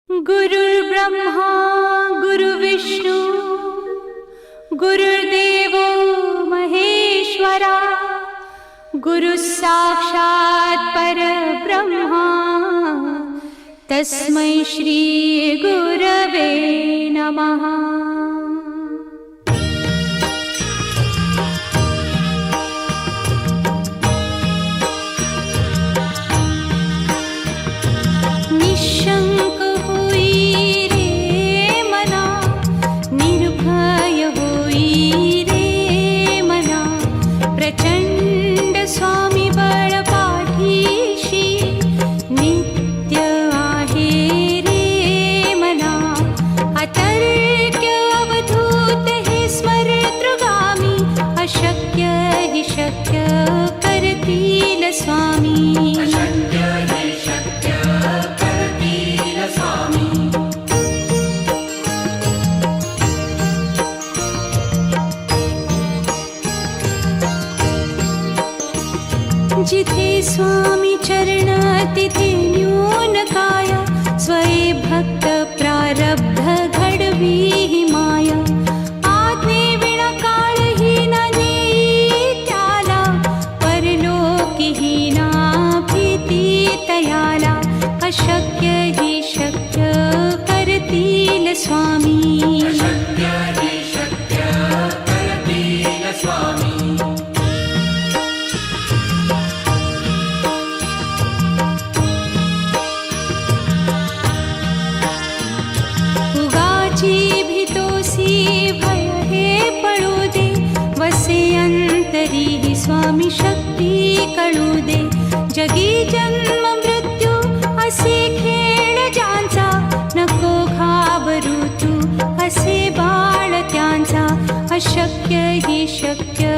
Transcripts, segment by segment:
गुरुर्ब्रह्मा गुरुविष्णु गुरुर्देवो महेश्वरा गुरुसाक्षात् परब्रह्मा तस्मै श्री गुरवे नमः। निशंक होई रे मना, निर्भय होई रे मना, प्रचंड स्वामी बळ पाठीशी नित्य आहे रे मना। अतर्क्य अवधूत हे स्मरतृगामी, अशक्य हि शक्य करतील स्वामी। जिथे स्वामी चरण तिथे न्यून काय, स्वये भक्त प्रारब्ध घडवी ही माया। आज्ञे विना काळही न नेई त्याला, परलोकी ही ना भीती तयाला। अशक्य ही शक्य करतील स्वामी। स्वामी शक्ती कळू दे, जगी जन्म मृत्यू असे खेळ ज्यांचा। नको घाबरू तू असे बाळ त्यांचा, अशक्य ही शक्य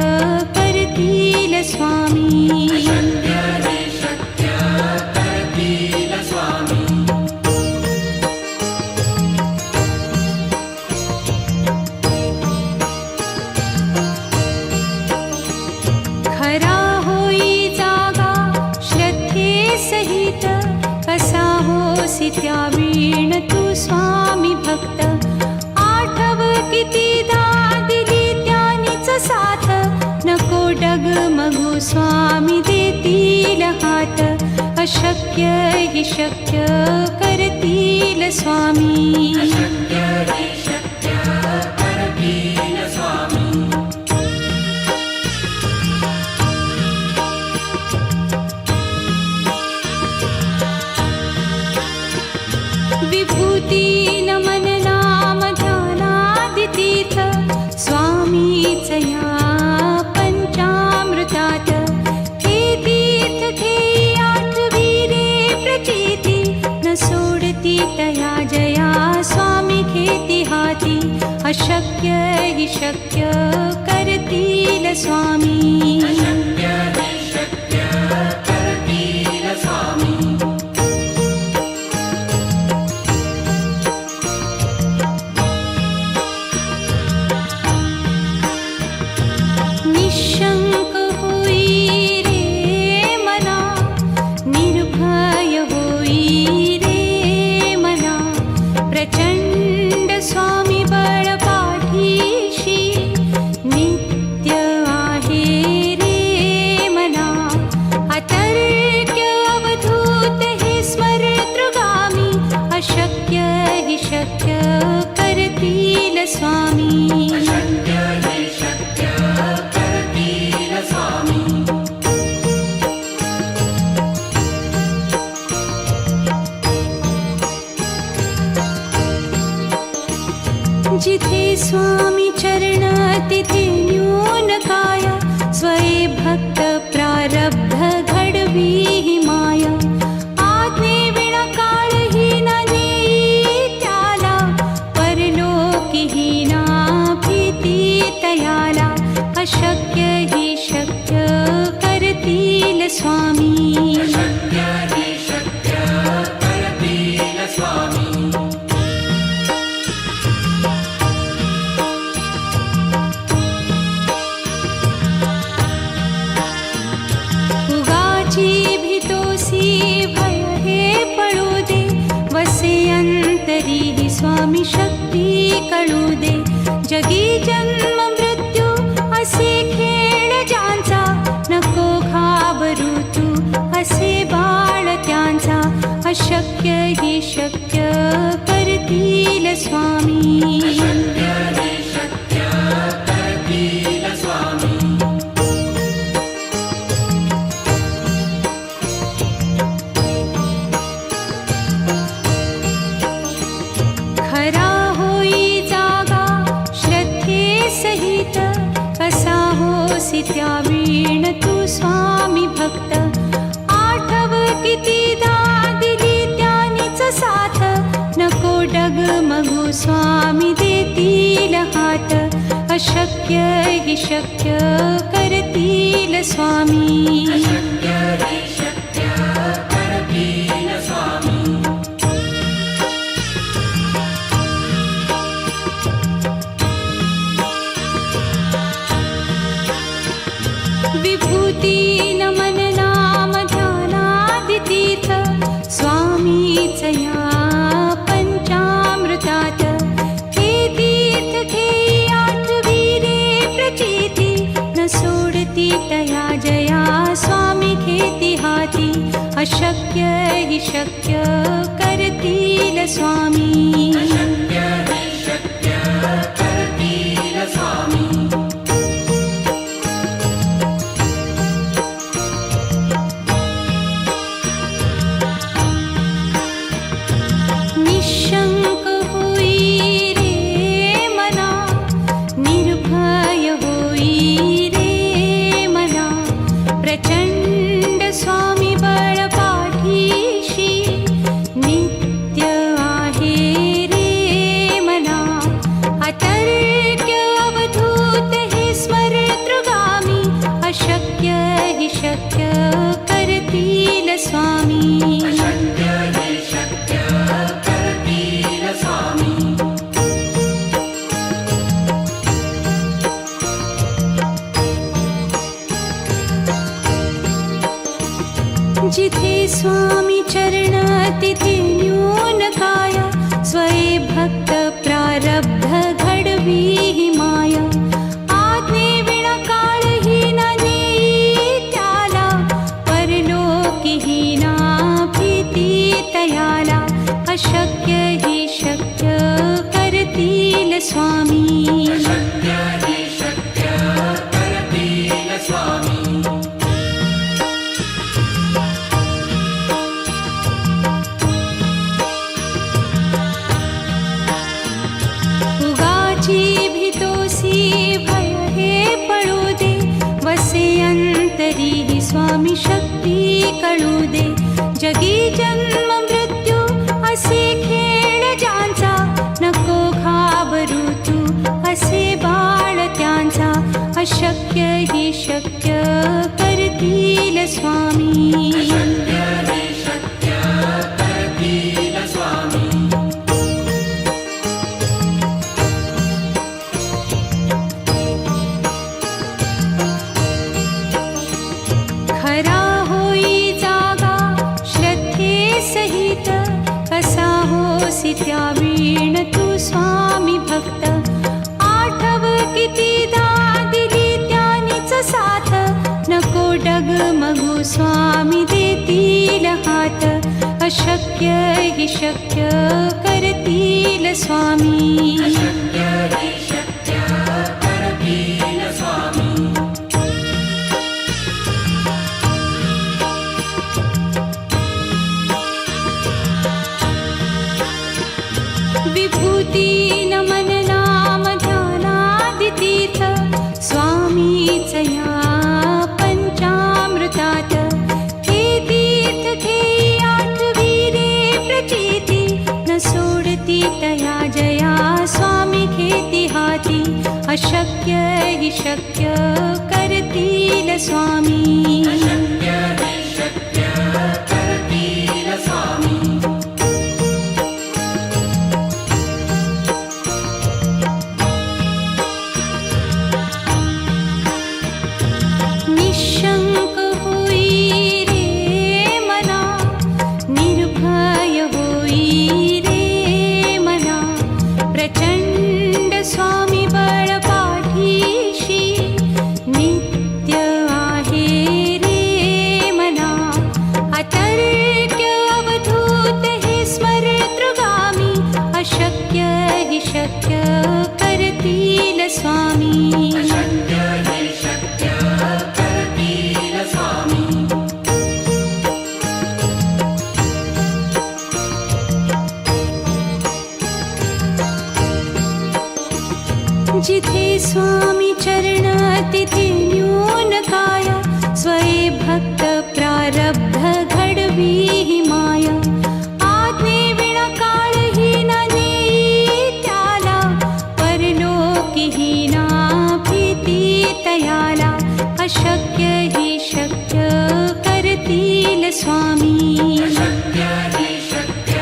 करतील स्वामी। खरा होई जागा श्रद्धे सहित, कसा होसी त्या वीण तू स्वामी भक्त। आठव कितीदा दिली त्यानीच साथ, नको डगमगू स्वामी देतील हात। अशक्य हि शक्य करतील स्वामी। विभूती नमन नाम ध्यानादितीर्थ, स्वामीच या पंचामृतात। हे तीर्थ घेई आठवी रे प्रचिती, न सोडती तया जया स्वामी घेती हाती। अशक्य हि शक्य करतील स्वामी। निशंक होई रे मना, निर्भय होई रे मना, प्रचंड स्वामी बळ पाठीशी नित्य आहे रे मना। अतर्क्य अवधूत हे स्मरतृगामी, अशक्य हि शक्य करतील स्वामी। जिथे स्वामी चरण तिथे न्यून काय, स्वये भक्त प्रारब्ध घडवी ही माया। आज्ञे विना काळही न नेई त्याला, परलोकी ही ना भीती तयाला। अशक्य ही शक्य करतील स्वामी। उगाची भीतोसी भय हे पळू दे, वसे अंत तरीही स्वामी शक्ती कळू दे. जगी जन्म मृत्यू असे खेळ ज्यांचा, नको घाबरू तू असे बाळ त्यांचा. अशक्य ही शक्य करतील स्वामी. खरा होई जागा श्रद्धे सहित, कसा होसी त्यावीण तू स्वामी भक्त. आठव कितीदा दिली त्यानीच साथ, नको डगमगू स्वामी देतील हात. अशक्य ही शक्य करतील स्वामी. विभूती नमन नाम ध्यानादितीर्थ, स्वामीच या पंचामृतात. हे तीर्थ घेई आठविले प्रचिती, न सोडती तया जया स्वामी घेती हाती. अशक्य ही शक्य करतील स्वामी. निशंक होई रे मना, निर्भय होई रे मना. प्रचंड स्वामी बळ पाठीशी, नित्य आहे रे मना. अतर्क्य अवधूत हे स्मरतृगामी, अशक्य हि शक्य करतील स्वामी. जिथे स्वामी चरण तिथे न्यून काया, स्वये भक्त प्रारब्ध घडवी ही माया. आज्ञे विना काळही न नेई त्याला, परलोकीही ना भीती तयाला. अशक्य ही शक्य करतील स्वामी. भीतोसी भय हे पळू दे, वसे अंतरी ही स्वामी शक्ती कळू दे. जगी जन्म मृत्यू असे खेळ ज्यांचा, नको घाबरू तू असे बाळ त्यांचा. अशक्य ही शक्य करतील स्वामी. खरा होई जागा श्रद्धे सहित, कसा होसी त्यावीण तू स्वामी भक्त. आठव कितीदा दिली त्यानीच साथ, नको डगमगू स्वामी देतील हात. अशक्य हि शक्य करतील स्वामी. विभूती नमन नाम ध्यानादितीर्थ, स्वामीच या पंचामृतात. हे तीर्थ घेई आठविले प्रचिती, न सोडती तया जया स्वामी घेती हाती. अशक्य हि शक्य करतील स्वामी. निशंक होई रे मना, निर्भय होई रे जिथे स्वामी चरण तिथे न्यून काया, स्वये भक्त प्रारब्ध घडवी ही माया. आज्ञे विना काळही न नेई त्याला, परलोकीही ना भीती तयाला. अशक्य ही शक्य करतील स्वामी. अशक्य हि शक्य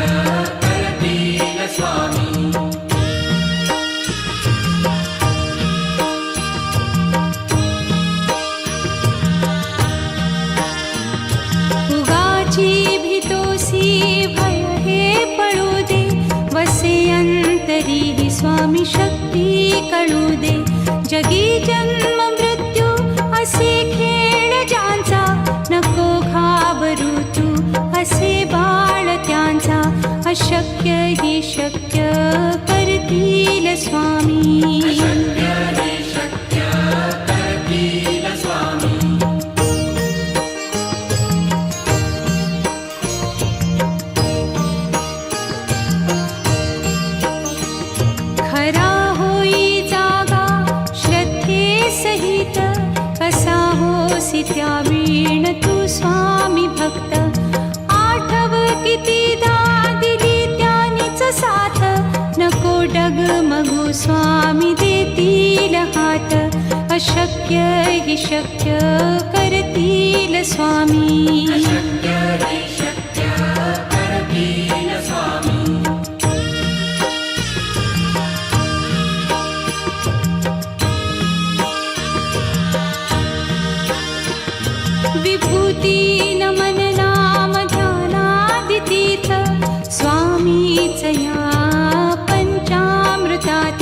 करतील स्वामी. उगाची भीतोसी भय हे पळू दे, वसे अंतरी ही स्वामी शक्ती कळू दे. जगी जन्म मृत्यू असे खेळ ज्यांचा, नको घाबरू तू असे बाळ त्यांचा. अशक्य ही शक्य करतील स्वामी. अशक्य हि शक्य करतील स्वामी. खरा होई जागा श्रद्धे सहित, कसा होसी त्या वीण तू स्वामी भक्त. आठव कितीदा दिली त्यानीच साथ, नको डगमगू स्वामी देतील हात. अशक्य हि शक्य करतील स्वामी. अशक्य हि शक्य करतील स्वामी. विभूती नमन नाम ध्यानादितीर्थ, स्वामीच या पंचामृतात.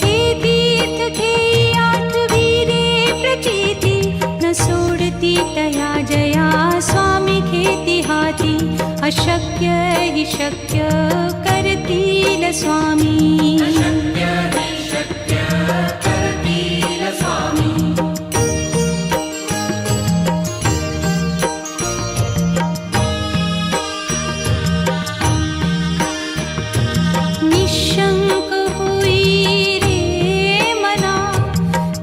हे तीर्थ घेई आठवी रे प्रचिती, न सोडती तया जया स्वामी घेती हाती. अशक्य हि शक्य करतील स्वामी. अशक्य हि शक्य करतील स्वामी. निशंक होई रे मना,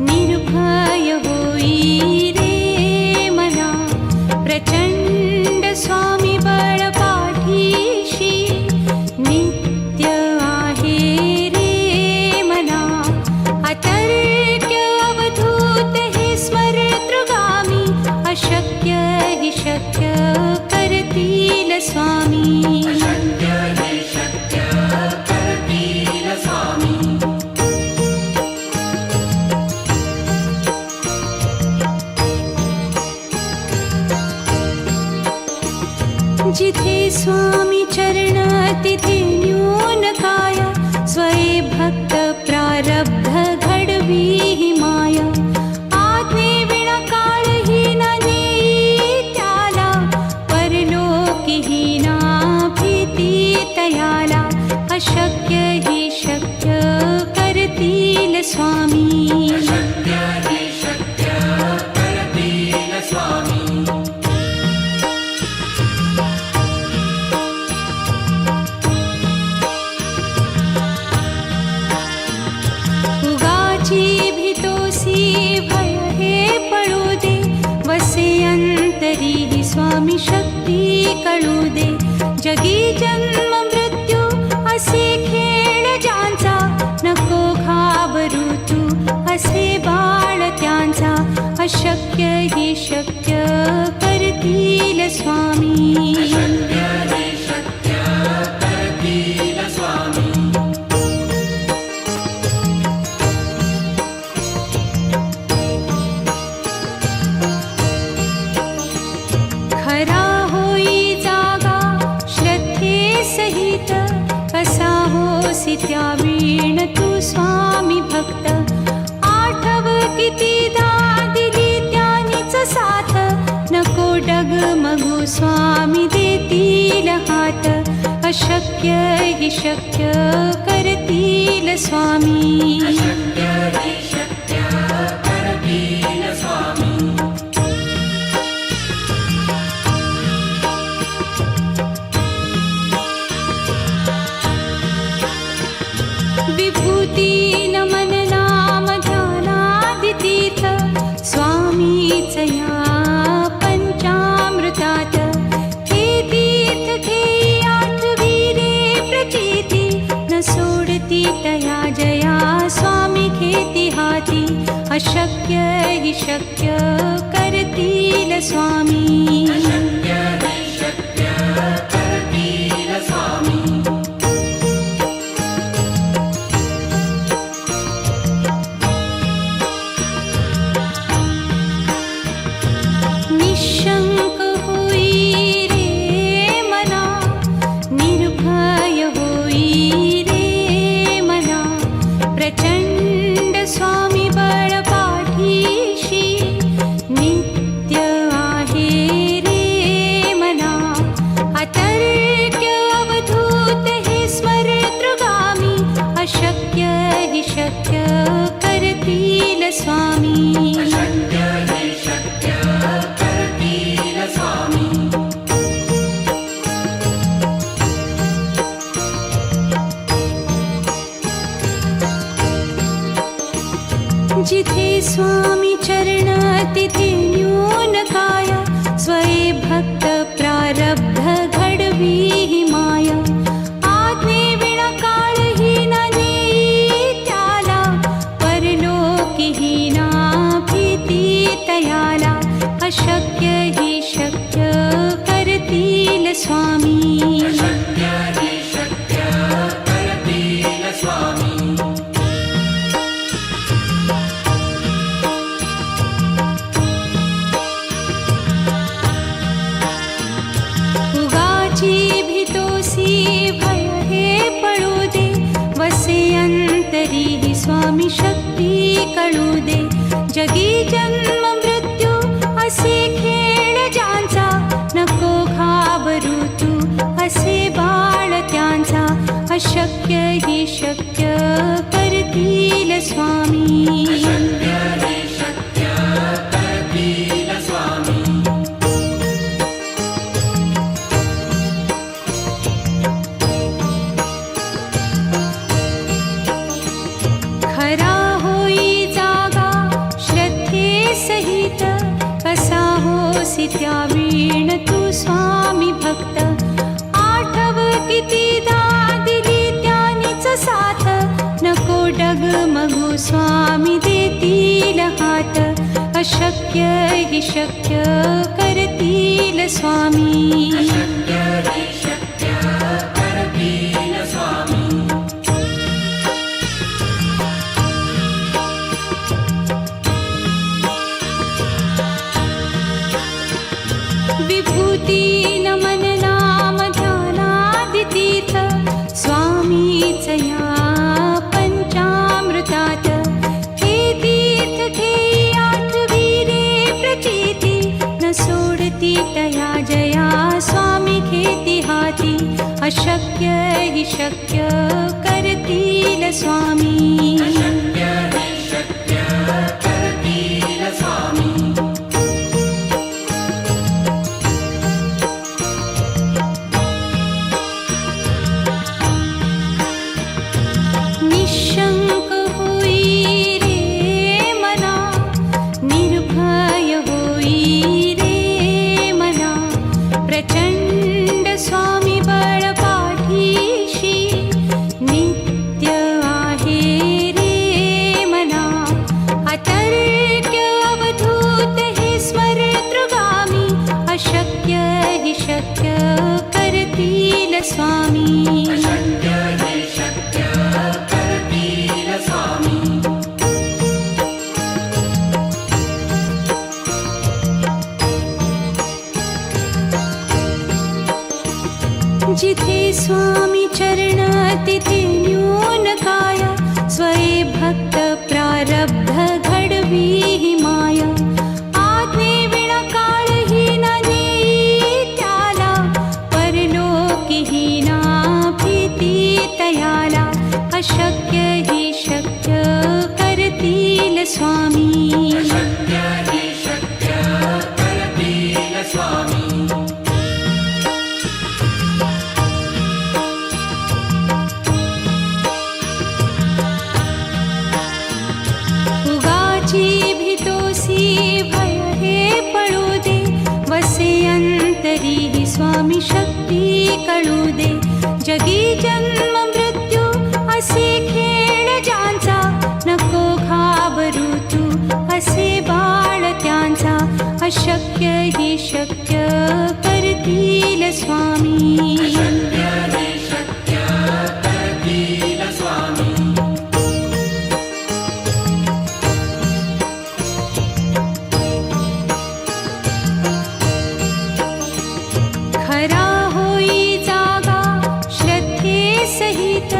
निर्भय होई रे मना. प्रचंड स्वामी बळ पाठीशी, नित्य आहे रे मना. अतर्क्य अवधूत हे स्मरतृगामी, अशक्य हि शक्य करतील स्वामी. अशक्य हि शक्य करतील स्वामी. जिथे स्वामी चरण तिथे न्यून काया, स्वये भक्त प्रारब्ध घडवी ही माया. आज्ञे विना काळही न नेई त्याला, परलोकीही ना भीती तयाला. अशक्य हि शक्य करतील स्वामी. अशक्य हि शक्य करतील स्वामी. उगाची भीतोसी भय हे पळू दे, वसे अंतरी ही स्वामी शक्ती कळू दे. जगी जन्म मृत्यू असे खेळ ज्यांचा, नको घाबरू तू असे बाळ त्यांचा. अशक्य हि शक्य करतील स्वामी. अशक्य हि शक्य करतील स्वामी. खरा होई जागा श्रद्धे सहित, कसा होसी त्या वीण तू स्वामी भक्त. आठव कितीदा दिली त्यानीच साथ, नको डगमगू स्वामी देतील हात. अशक्य हि शक्य करतील स्वामी. अशक्य हि शक्य करतील स्वामी. विभूती नमन नाम स्वामीचया पंचामृतात हे तीर्थ घेई आठवी रे प्रचिती न सोडती तया जया स्वामी घेती हाती अशक्य हि शक्य करतील स्वामी अशक्य हि शक्य करतील स्वामी निशंक होई रे मना निर्भय होई रे मना प्रचंड स्वामी बळ पाठीशी नित्य आहे रे मना अतर्क्य अवधूत हे स्मरतृगामी अशक्य हि शक्य करतील स्वामी अशक्य हि शक्य करतील स्वामी जिथे स्वामी चरण तिथे न्यून काय स्वये भक्त प्रारब्ध घडवी हि माया आज्ञे विना काळही न नेई त्याला परलोकी हि ना भीती तयाला अशक्य हि शक्य करतील स्वामी अशक्य हि शक्य करतील स्वामी उगाची भीतोसी भय हे पळू दे वसे अंतरी ही स्वामी शक्ती कळू दे जगी जन्म मृत्यू असे खेळ ज्यांचा नको घाबरू तू असे बाळ त्यांचा अशक्य हि शक्य करतील स्वामी अशक्य हि शक्य करतील स्वामी खरा होई जागा श्रद्धे सहित कसा होसी त्या वीण तू स्वामी भक्त आठव कितीदा दिली त्यानीच साथ नको डगमगू स्वामी देतील हात अशक्य हि शक्य करतील स्वामी अशक्य हि शक्य करतील स्वामी विभूती नमन नाम ध्यानादितीर्थ स्वामीचया पंचामृतात हे तीर्थ घेई आठवी रे प्रचिती न सोडती तया जया स्वामी घेती हाती अशक्य हि शक्य करतील स्वामी अशक्य हि शक्य करतील स्वामी निशंक होई रे मना निर्भय होई रे मना प्रचंड स्वामी बळ पाठीशी नित्य आहे रे मना अतर्क्य अवधूत हे स्मरतृगामी अशक्य हि शक्य करतील स्वामी अशक्य हि शक्य करतील स्वामी जिथे स्वामी चरण तिथे न्यून काय स्वये भक्त प्रारब्ध घडवी हि माया आज्ञे विना काळही न नेई त्याला परलोकी हि ना भीती तयाला अशक्य हि शक्य करतील स्वामी अशक्य हि शक्य करतील स्वामी उगाची भीतोसी भय हे जगी जन्म मृत्यू असे खेळ ज्यांचा, नको घाबरू तू असे बाळ त्यांचा. अशक्य ही शक्य करतील स्वामी. अशक्य हे शक्य करतील स्वामी. खरा होई जागा श्रद्धे सहित,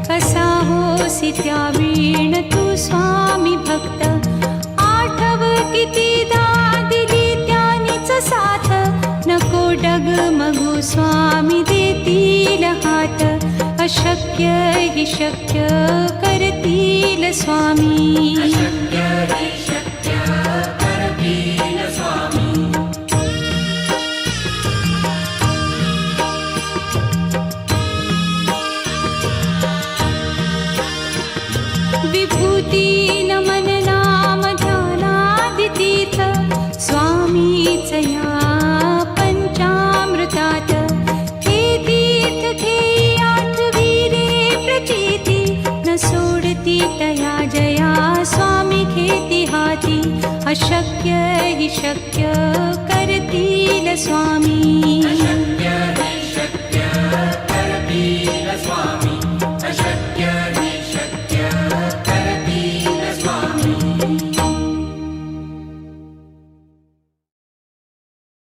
कसा होसी त्या वीण तू स्वामी भक्त. आठव कितीदा दिली त्यानीच साथ, नको डगमगू स्वामी देतील हात. अशक्य ही शक्य करतील स्वामी. अशक्य हे शक्य करतील स्वामी. विभूती नमन नाम ध्यानादितीर्थ, स्वामीच या पंचामृतात. हे तीर्थ घेई आठवी रे प्रचिती, न सोडती तया जया स्वामी घेती हाती. अशक्य ही शक्य करतील स्वामी. अशक्य